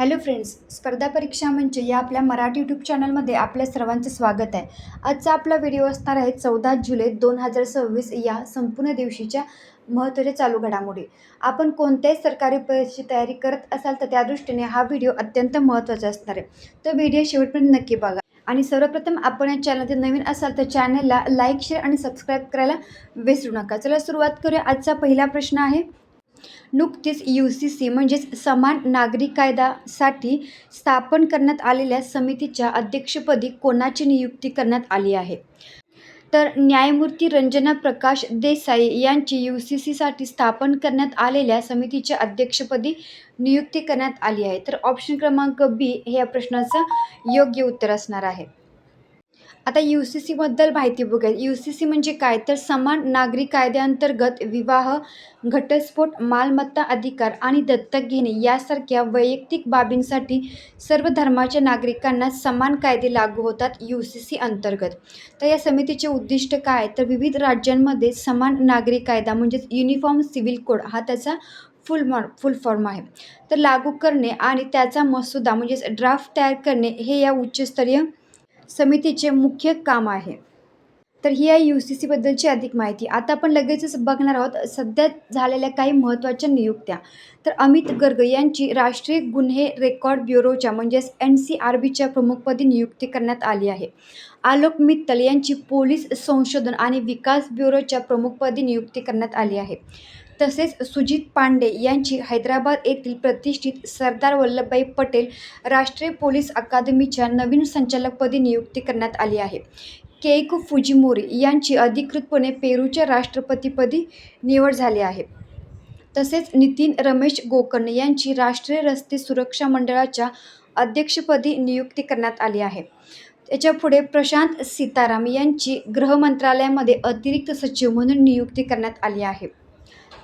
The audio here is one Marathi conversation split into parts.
हॅलो फ्रेंड्स, स्पर्धा परीक्षा मंच या आपल्या मराठी यूट्यूब चॅनलमध्ये आपल्या सर्वांचे स्वागत आहे. आजचा आपला व्हिडिओ असणार आहे 14 जुलै 2026 या संपूर्ण दिवशीच्या महत्त्वाच्या चालू घडामोडी. आपण कोणत्याही सरकारी परीक्षेची तयारी करत असाल तर त्या दृष्टीने हा व्हिडिओ अत्यंत महत्त्वाचा असणार आहे. तर व्हिडिओ शेवटपर्यंत नक्की बघा. आणि सर्वप्रथम आपण या चॅनलमध्ये नवीन असाल तर चॅनलला लाईक, शेअर आणि सबस्क्राईब करायला विसरू नका. चला सुरुवात करूया. आजचा पहिला प्रश्न आहे, नुकतीच UCC म्हणजेच समान नागरी कायद्यासाठी स्थापन करण्यात आलेल्या समितीच्या अध्यक्षपदी कोणाची नियुक्ती करण्यात आली आहे? तर न्यायमूर्ती रंजना प्रकाश देसाई यांची UCCसाठी स्थापन करण्यात आलेल्या समितीच्या अध्यक्षपदी नियुक्ती करण्यात आली आहे. तर ऑप्शन क्रमांक बी हे या प्रश्नाचं योग्य उत्तर असणार आहे. आता UCCबद्दल माहिती बघूया. UCC म्हणजे काय? तर समान नागरी कायद्याअंतर्गत विवाह, घटस्फोट, मालमत्ता अधिकार आणि दत्तक घेणे यासारख्या वैयक्तिक बाबींसाठी सर्व धर्माच्या नागरिकांना समान कायदे लागू होतात UCC अंतर्गत. तर या समितीचे उद्दिष्ट काय? तर विविध राज्यांमध्ये समान नागरी कायदा म्हणजेच युनिफॉर्म सिव्हिल कोड हा त्याचा फुल फॉर्म आहे. तर लागू करणे आणि त्याचा मसुदा म्हणजेच ड्राफ्ट तयार करणे हे या उच्चस्तरीय समितीचे मुख्य काम आहे. तर ही आहे UCCबद्दलची अधिक माहिती. आता आपण लगेचच बघणार आहोत सध्या झालेल्या काही महत्त्वाच्या नियुक्त्या. तर अमित गर्ग यांची राष्ट्रीय गुन्हे रेकॉर्ड ब्युरोच्या म्हणजेच NCRBच्या प्रमुखपदी नियुक्ती करण्यात आली आहे. आलोक मित्तल यांची पोलीस संशोधन आणि विकास ब्युरोच्या प्रमुखपदी नियुक्ती करण्यात आली आहे. तसेच सुजित पांडे यांची हैदराबाद येथील प्रतिष्ठित सरदार वल्लभभाई पटेल राष्ट्रीय पोलीस अकादमीच्या नवीन संचालकपदी नियुक्ती करण्यात आली आहे. केइको फुजिमोरी यांची अधिकृतपणे पेरूच्या राष्ट्रपतीपदी निवड झाली आहे. तसेच नितीन रमेश गोकर्ण यांची राष्ट्रीय रस्ते सुरक्षा मंडळाच्या अध्यक्षपदी नियुक्ती करण्यात आली आहे. त्याच्यापुढे प्रशांत सीताराम यांची गृह मंत्रालयामध्ये अतिरिक्त सचिव म्हणून नियुक्ती करण्यात आली आहे.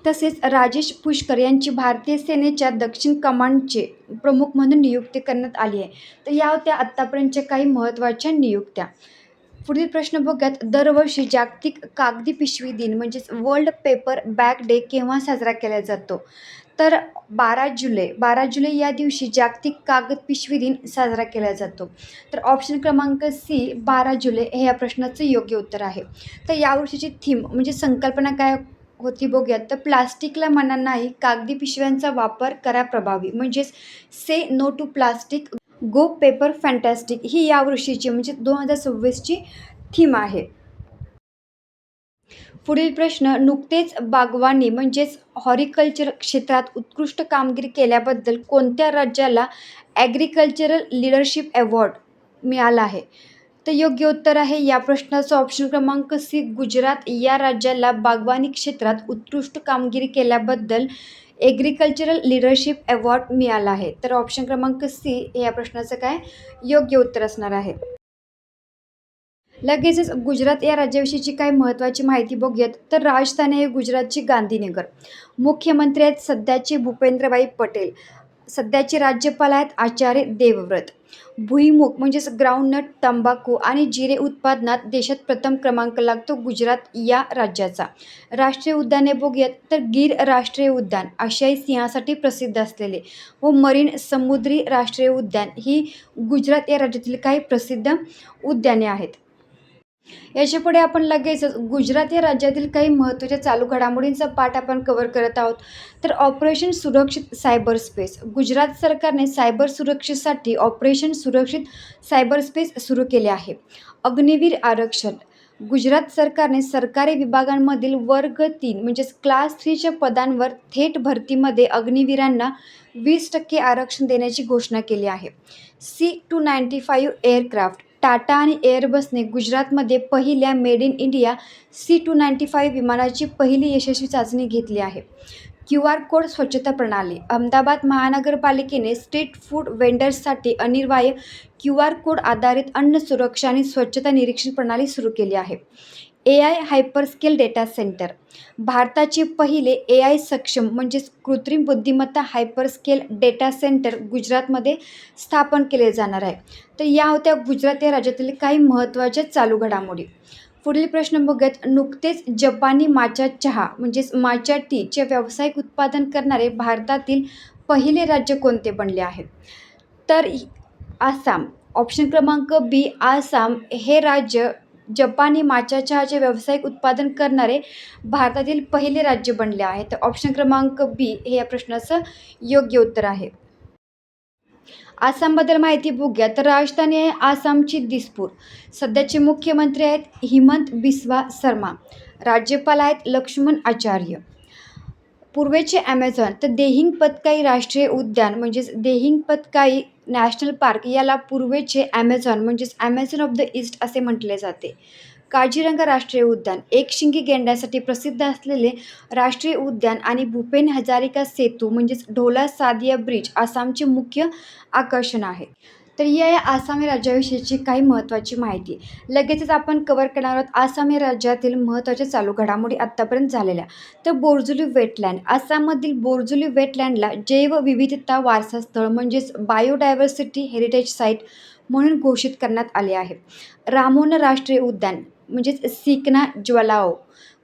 तसेच राजेश पुष्कर यांची भारतीय सेनेच्या दक्षिण कमांडचे प्रमुख म्हणून नियुक्ती करण्यात आली आहे. तर या होत्या आत्तापर्यंतच्या काही महत्त्वाच्या नियुक्त्या. पुढील प्रश्न बघूयात. दरवर्षी जागतिक कागदी पिशवी दिन म्हणजेच वर्ल्ड पेपर बॅग डे केव्हा साजरा केला जातो? तर 12 जुलै या दिवशी जागतिक कागद पिशवी दिन साजरा केला जातो. तर ऑप्शन क्रमांक सी 12 जुलै हे या प्रश्नाचं योग्य उत्तर आहे. तर यावर्षीची थीम म्हणजे संकल्पना काय होती बघूयात. तर प्लास्टिकला मना नाही, कागदी पिशव्यांचा वापर करा प्रभावी म्हणजेच say no to plastic, go paper fantastic ही यावर्षीची म्हणजे 2026ची थीम आहे. पुढील प्रश्न, नुकतेच बागवानी म्हणजेच हॉर्टिकल्चर क्षेत्रात उत्कृष्ट कामगिरी केल्याबद्दल कोणत्या राज्याला ॲग्रिकल्चरल लीडरशिप अवॉर्ड मिळाला आहे? तर योग्य उत्तर आहे या प्रश्नाचं ऑप्शन क्रमांक सी, गुजरात या राज्याला बागवानी क्षेत्रात उत्कृष्ट कामगिरी केल्याबद्दल ॲग्रिकल्चरल लीडरशिप अवॉर्ड मिळाला आहे. तर ऑप्शन क्रमांक सी हे या प्रश्नाचं काय योग्य उत्तर असणार आहे. लगेचच गुजरात या राज्याविषयीची काही महत्त्वाची माहिती बघूयात. तर राजधानी आहे गुजरातची गांधीनगर. मुख्यमंत्री आहेत सध्याचे भूपेंद्रभाई पटेल. सध्याचे राज्यपाल आहेत आचार्य देवव्रत. भुईमुग म्हणजेच ग्राउंडनट, तंबाखू आणि जिरे उत्पादनात देशात प्रथम क्रमांक लागतो गुजरात या राज्याचा. राष्ट्रीय उद्याने बघूयात. तर गीर राष्ट्रीय उद्यान आशियाई सिंहासाठी प्रसिद्ध असलेले व मरीन समुद्री राष्ट्रीय उद्यान ही गुजरात या राज्यातील काही प्रसिद्ध उद्याने आहेत. याच्यापुढे आपण लगेचच गुजरात या राज्यातील काही महत्त्वाच्या चालू घडामोडींचा पाठ आपण कव्हर करत आहोत. तर ऑपरेशन सुरक्षित सायबर स्पेस. गुजरात सरकारने सायबर सुरक्षेसाठी ऑपरेशन सुरक्षित सायबर स्पेस सुरू केले आहे. अग्निवीर आरक्षण. गुजरात सरकारने सरकारी विभागांमधील वर्ग 3 म्हणजेच क्लास 3च्या पदांवर थेट भरतीमध्ये अग्निवीरांना 20% आरक्षण देण्याची घोषणा केली आहे. C-295 aircraft. टाटा आणि एअरबसने गुजरातमध्ये पहिल्या मेड इन इंडिया C-295 विमानाची पहिली यशस्वी चाचणी घेतली आहे. QR कोड स्वच्छता प्रणाली. अहमदाबाद महानगरपालिकेने स्ट्रीट फूड वेंडर्ससाठी अनिवार्य QR कोड आधारित अन्न सुरक्षा आणि स्वच्छता निरीक्षण प्रणाली सुरू केली आहे. AI hyperscale data centre. भारताचे पहिले AI सक्षम म्हणजेच कृत्रिम बुद्धिमत्ता हायपरस्केल डेटा सेंटर गुजरातमध्ये स्थापन केले जाणार आहे. तर या होत्या गुजरात या राज्यातील काही महत्त्वाच्या चालू घडामोडी. पुढील प्रश्न बघूयात. नुकतेच जपानी माचा चहा म्हणजेच माचा टीचे व्यावसायिक उत्पादन करणारे भारतातील पहिले राज्य कोणते बनले आहे? तर आसाम. ऑप्शन क्रमांक बी आसाम हे राज्य जपानी माचा चहाचे व्यावसायिक उत्पादन करणारे भारतातील पहिले राज्य बनले आहे. तर ऑप्शन क्रमांक बी हे या प्रश्नाचं योग्य उत्तर आहे. आसामबद्दल माहिती बघूया. तर राजधानी आहे आसामची दिसपूर. सध्याचे मुख्यमंत्री आहेत हिमंत बिस्वा शर्मा. राज्यपाल आहेत लक्ष्मण आचार्य. पूर्वेचे ॲमेझॉन तर देहिंग पतकाई राष्ट्रीय उद्यान म्हणजेच देहिंग पतकाई नॅशनल पार्क याला पूर्वेचे ॲमेझॉन म्हणजेच ॲमेझॉन ऑफ द ईस्ट असे म्हटले जाते. काझीरंगा राष्ट्रीय उद्यान एकशिंगी गेंड्यासाठी प्रसिद्ध असलेले राष्ट्रीय उद्यान आणि भूपेन हजारिका सेतू म्हणजेच ढोला सादिया ब्रिज आसामचे मुख्य आकर्षण आहे. तर ही आहे आसाम या राज्याविषयीची काही महत्त्वाची माहिती. लगेचच आपण कव्हर करणार आहोत आसाम या राज्यातील महत्त्वाच्या चालू घडामोडी आत्तापर्यंत झालेल्या. तर बोरजुली वेटलँड. आसाममधील बोरजुली वेटलँडला जैवविविधता वारसा स्थळ म्हणजेच बायोडायव्हर्सिटी हेरिटेज साईट म्हणून घोषित करण्यात आले आहे. रामोना राष्ट्रीय उद्यान म्हणजेच सिकना ज्वालाओ.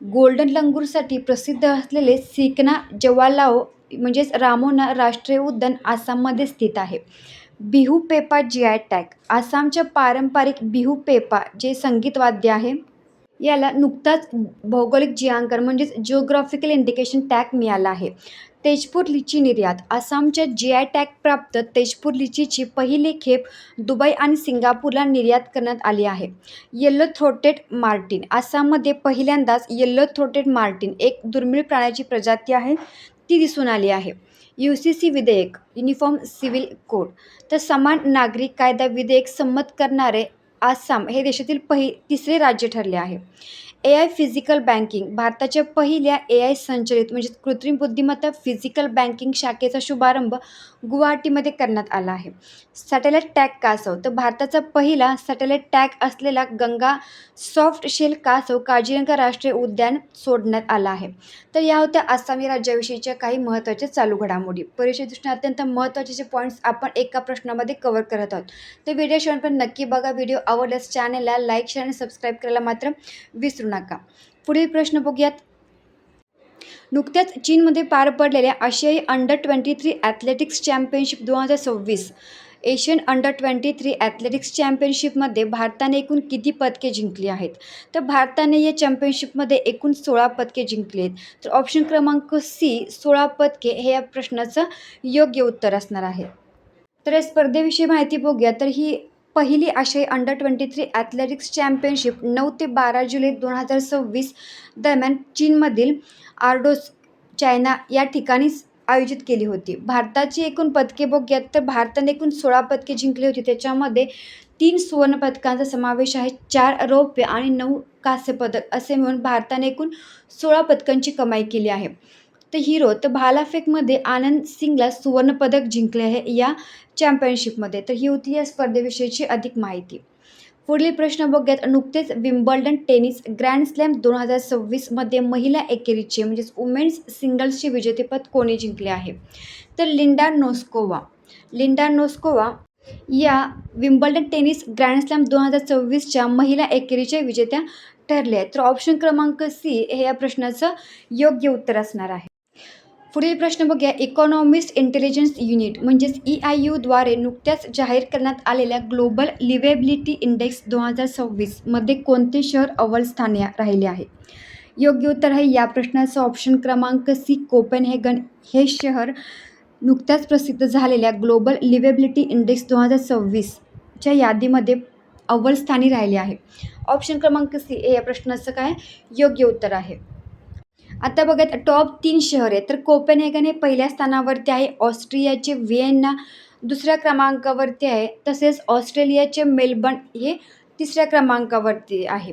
गोल्डन लंगूरसाठी प्रसिद्ध असलेले सिकना ज्वालाओ म्हणजेच रामोना राष्ट्रीय उद्यान आसाममध्ये स्थित आहे. Bihu Peppa GI tag. आसामच्या पारंपरिक बिहू पेपा जे संगीत वाद्य आहे याला नुकताच भौगोलिक जियांकन म्हणजेच जिओग्राफिकल इंडिकेशन टॅग मिळाला आहे. तेजपूर लिची निर्यात. आसामच्या GI टॅग प्राप्त तेजपूर लिचीची पहिली खेप दुबई आणि सिंगापूरला निर्यात करण्यात आली आहे. Yellow throated Martin. आसाममध्ये पहिल्यांदाच येल्लो थ्रोटेड मार्टिन एक दुर्मिळ प्राण्याची प्रजाती आहे ती दिसून आली आहे. UCC विधेयक युनिफॉर्म सिव्हिल कोड. तर समान नागरी कायदा विधेयक संमत करणारे आसाम हे देशातील तिसरे राज्य ठरले आहे. AI physical banking. भारताच्या पहिल्या AI संचलित म्हणजेच कृत्रिम बुद्धिमत्ता फिजिकल बँकिंग शाखेचा शुभारंभ गुवाहाटीमध्ये करण्यात आला आहे. सॅटेलाइट टॅग कासव. तर भारताचा पहिला सॅटेलाइट टॅग असलेला गंगा सॉफ्ट शेल कासव काझीरंगा राष्ट्रीय उद्यान सोडण्यात आला आहे. तर या होत्या आसामी राज्याविषयीच्या काही महत्त्वाच्या चालू घडामोडी. परीक्षेदृष्टीने अत्यंत महत्त्वाचे पॉईंट्स आपण एका प्रश्नामध्ये कव्हर करत आहोत. तर व्हिडिओ शेवटपर्यंत नक्की बघा. व्हिडिओ आवडल्यास चॅनलला लाईक शेअर आणि सबस्क्राईब करायला मात्र विसरू नका. पुढील प्रश्न बघूयात. नुकत्याच चीनमध्ये पार पडलेल्या आशियाई अंडर-23 ॲथलेटिक्स चॅम्पियनशिप 2026 एशियन अंडर-23 ॲथलेटिक्स चॅम्पियनशिपमध्ये भारताने एकूण किती पदके जिंकली आहेत? तर भारताने या चॅम्पियनशिपमध्ये एकूण 16 पदके जिंकली आहेत. तर ऑप्शन क्रमांक सी 16 पदके हे या प्रश्नाचं योग्य उत्तर असणार आहे. तर या स्पर्धेविषयी माहिती बघूया. तर ही पहिली आशियाई अंडर-23 ॲथलेटिक्स चॅम्पियनशिप 9 ते 12 जुलै 2026 दरम्यान चीनमधील आर्डोस चायना या ठिकाणी आयोजित केली होती. भारताची एकूण पदके बघूयात तर भारताने एकूण 16 पदके जिंकली होती. त्याच्यामध्ये 3 सुवर्ण पदकांचा समावेश आहे, 4 रौप्य आणि 9 कांस्य पदक असे मिळून भारताने एकूण 16 पदकांची कमाई केली आहे. तर हिरो तर भालाफेकमध्ये आनंद सिंगला सुवर्णपदक जिंकले आहे या चॅम्पियनशिपमध्ये. तर ही होती या स्पर्धेविषयीची अधिक माहिती. पुढील प्रश्न बघूयात. नुकतेच विम्बल्डन टेनिस ग्रँड स्लॅम 2026मध्ये महिला एकेरीचे म्हणजेच वुमेन्स सिंगल्सचे विजेतेपद कोणी जिंकले आहे? तर लिंडा नोस्कोवा. लिंडा नोस्कोवा या विम्बल्डन टेनिस ग्रँड स्लॅम 2026च्या महिला एकेरीच्या विजेत्या ठरले आहेत. तर ऑप्शन क्रमांक सी हे या प्रश्नाचं योग्य उत्तर असणार आहे. पुढील प्रश्न बघूया. इकॉनॉमिस्ट इंटेलिजन्स युनिट म्हणजेच EIU द्वारे नुकत्याच जाहीर करण्यात आलेल्या ग्लोबल लिव्हेबिलिटी इंडेक्स 2026मध्ये कोणते शहर अव्वल स्थानी राहिले आहे? योग्य उत्तर आहे या प्रश्नाचं ऑप्शन क्रमांक सी कोपेनहेगन हे शहर नुकत्याच प्रसिद्ध झालेल्या ग्लोबल लिव्हेबिलिटी इंडेक्स 2026च्या यादीमध्ये अव्वल स्थानी राहिले आहे. ऑप्शन क्रमांक सी हे या प्रश्नाचं काय योग्य उत्तर आहे. आता बघा टॉप 3 शहर आहेत. तर कोपेनहेगन हे पहिल्या स्थानावरती आहे, ऑस्ट्रियाचे व्हिएन्ना दुसऱ्या क्रमांकावरती आहे, तसेच ऑस्ट्रेलियाचे मेलबर्न हे तिसऱ्या क्रमांकावरती आहे.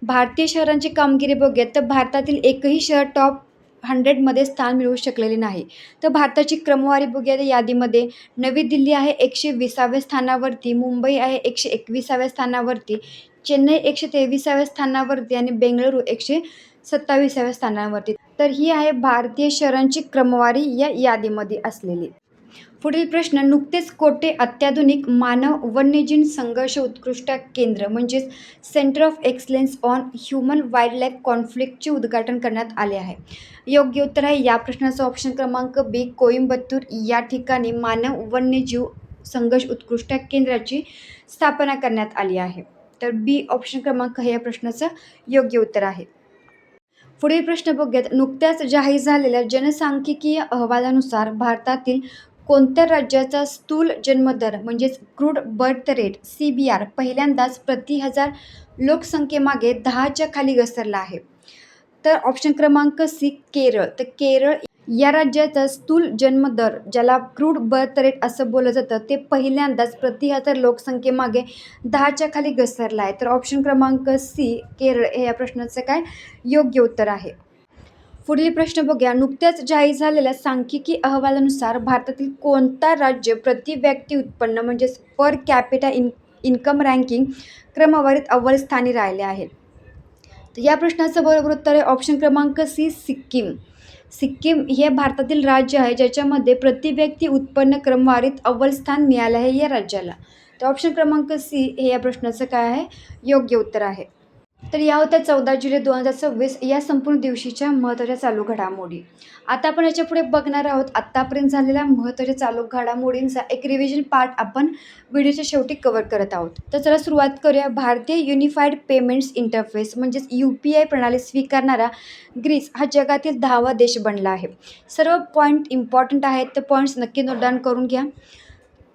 भारतीय शहरांची कामगिरी बघूयात तर भारतातील एकही शहर टॉप 100मध्ये स्थान मिळवू शकलेले नाही. तर भारताची क्रमवारी बघूया. यादीमध्ये नवी दिल्ली आहे 120व्या स्थानावरती, मुंबई आहे 121व्या स्थानावरती, चेन्नई 123व्या स्थानावरती आणि बेंगळुरू 127व्या स्थानावरती. तर ही आहे भारतीय शहरांची क्रमवारी या यादीमध्ये असलेली. पुढील प्रश्न, नुकतेच कोटे अत्याधुनिक मानव वन्यजीव संघर्ष उत्कृष्ट केंद्र म्हणजेच centre of excellence on human wildlife कॉन्फ्लिक्टचे उद्घाटन करण्यात आले आहे. योग्य उत्तर आहे या प्रश्नाचं ऑप्शन क्रमांक बी, कोइंबतूर या ठिकाणी मानव वन्यजीव संघर्ष उत्कृष्ट केंद्राची स्थापना करण्यात आली आहे. तर बी ऑप्शन क्रमांक हे या प्रश्नाचं योग्य उत्तर आहे. पुढील प्रश्न बघूयात. नुकत्याच जाहीर झालेल्या जनसांख्यिकीय अहवालानुसार भारतातील कोणत्या राज्याचा स्थूल जन्मदर म्हणजेच क्रूड बर्थ रेट CBR पहिल्यांदाच प्रति 1000 लोकसंख्येमागे 10च्या खाली घसरला आहे? तर ऑप्शन क्रमांक सी, केरळ. तर केरळ या राज्याचा स्थूल जन्मदर, ज्याला क्रूड बर्थ रेट असं बोललं जातं, ते पहिल्यांदाच प्रति 1000 लोकसंख्येमागे 10च्या खाली घसरला आहे. तर ऑप्शन क्रमांक सी, केरळ हे या प्रश्नाचं काय योग्य उत्तर आहे. पुढील प्रश्न बघूया. नुकत्याच जाहीर झालेल्या सांख्यिकी अहवालानुसार भारतातील कोणता राज्य प्रति व्यक्ती उत्पन्न म्हणजेच पर कॅपिटा इन्कम रँकिंग क्रमवारीत अव्वल स्थानी राहिले आहे? तर या प्रश्नाचं बरोबर उत्तर आहे ऑप्शन क्रमांक सी, सिक्कीम. सिक्कीम हे भारतातील राज्य आहे ज्याच्यामध्ये प्रति व्यक्ती उत्पन्न क्रमवारीत अव्वल स्थान मिळालं आहे या राज्याला. तर ऑप्शन क्रमांक सी हे या प्रश्नाचं काय आहे योग्य उत्तर आहे. तर या होत्या 14 जुलै 2026 या संपूर्ण दिवशीच्या महत्त्वाच्या चालू घडामोडी. आता आपण याच्या पुढे बघणार आहोत आत्तापर्यंत झालेल्या महत्त्वाच्या चालू घडामोडींचा एक रिव्हिजन पार्ट आपण व्हिडिओच्या शेवटी कव्हर करत आहोत. तर चला सुरुवात करूया. भारतीय युनिफाईड पेमेंट्स इंटरफेस म्हणजेच UPI प्रणाली स्वीकारणारा ग्रीस हा जगातील 10वा देश बनला आहे. सर्व पॉईंट इम्पॉर्टंट आहेत, तर पॉईंट्स नक्की नोट डाऊन करून घ्या.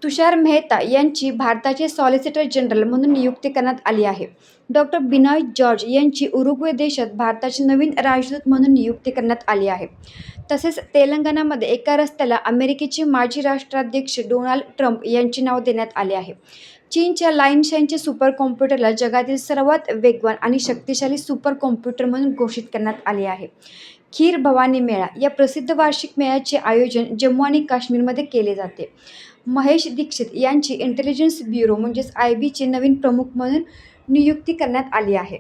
तुषार मेहता यांची भारताचे सॉलिसिटर जनरल म्हणून नियुक्ती करण्यात आली आहे. डॉक्टर बिनॉय जॉर्ज यांची उरुग्वे देशात भारताचे नवीन राजदूत म्हणून नियुक्ती करण्यात आली आहे. तसेच तेलंगणामध्ये एका रस्त्याला अमेरिकेचे माजी राष्ट्राध्यक्ष डोनाल्ड ट्रम्प यांचे नाव देण्यात आले आहे. चीनच्या लाइनशानचे सुपर कॉम्प्युटरला जगातील सर्वात वेगवान आणि शक्तिशाली सुपर कॉम्प्युटर म्हणून घोषित करण्यात आले आहे. खीर भवानी मेळा या प्रसिद्ध वार्षिक मेळ्याचे आयोजन जम्मू आणि काश्मीरमध्ये केले जाते. महेश दीक्षित यांची इंटेलिजन्स ब्युरो म्हणजेच IBचे नवीन प्रमुख म्हणून नियुक्ती करण्यात आली आहे.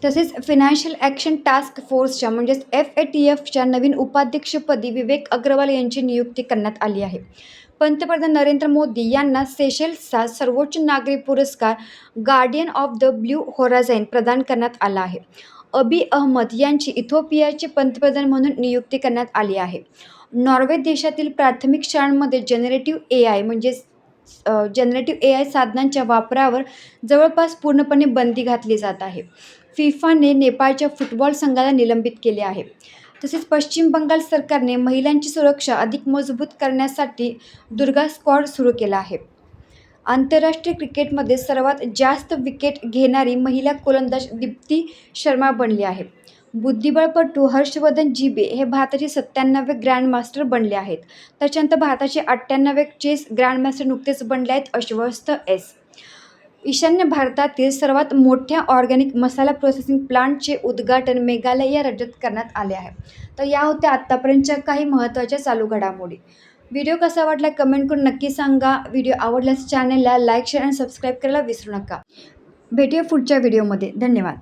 तसेच फायनान्शियल ॲक्शन टास्क फोर्सच्या म्हणजेच FATFच्या नवीन उपाध्यक्षपदी विवेक अग्रवाल यांची नियुक्ती करण्यात आली आहे. पंतप्रधान नरेंद्र मोदी यांना सेशेल्सचा सर्वोच्च नागरी पुरस्कार guardian of the blue horizon प्रदान करण्यात आला आहे. अबी अहमद यांची इथिओपियाचे पंतप्रधान म्हणून नियुक्ती करण्यात आली आहे. नॉर्वे देशातील प्राथमिक शाळांमध्ये जनरेटिव्ह AI साधनांच्या वापरावर जवळपास पूर्णपणे बंदी घातली जात आहे. फिफाने नेपाळच्या फुटबॉल संघाला निलंबित केले आहे. तसेच पश्चिम बंगाल सरकारने महिलांची सुरक्षा अधिक मजबूत करण्यासाठी दुर्गा स्क्वॉड सुरू केला आहे. आंतरराष्ट्रीय क्रिकेटमध्ये सर्वात जास्त विकेट घेणारी महिला गोलंदाज दीप्ती शर्मा बनली आहे. बुद्धिबळपटू हर्षवर्धन जीबे हे भारताचे 97वे ग्रँडमास्टर बनले आहेत. त्याच्यानंतर भारताचे 98वे चेस ग्रँडमास्टर नुकतेच बनले आहेत अश्वस्थ S. ईशान्य भारतातील सर्वात मोठ्या ऑर्गॅनिक मसाला प्रोसेसिंग प्लांटचे उद्घाटन मेघालय या राज्यात करण्यात आले आहे. तर या होत्या आत्तापर्यंतच्या काही महत्त्वाच्या चालू घडामोडी. व्हिडिओ कसा वाटला कमेंट करून नक्की सांगा. व्हिडिओ आवडल्यास चॅनलला लाईक, शेअर आणि सबस्क्राईब करायला विसरू नका. भेटूया पुढच्या व्हिडिओमध्ये. धन्यवाद.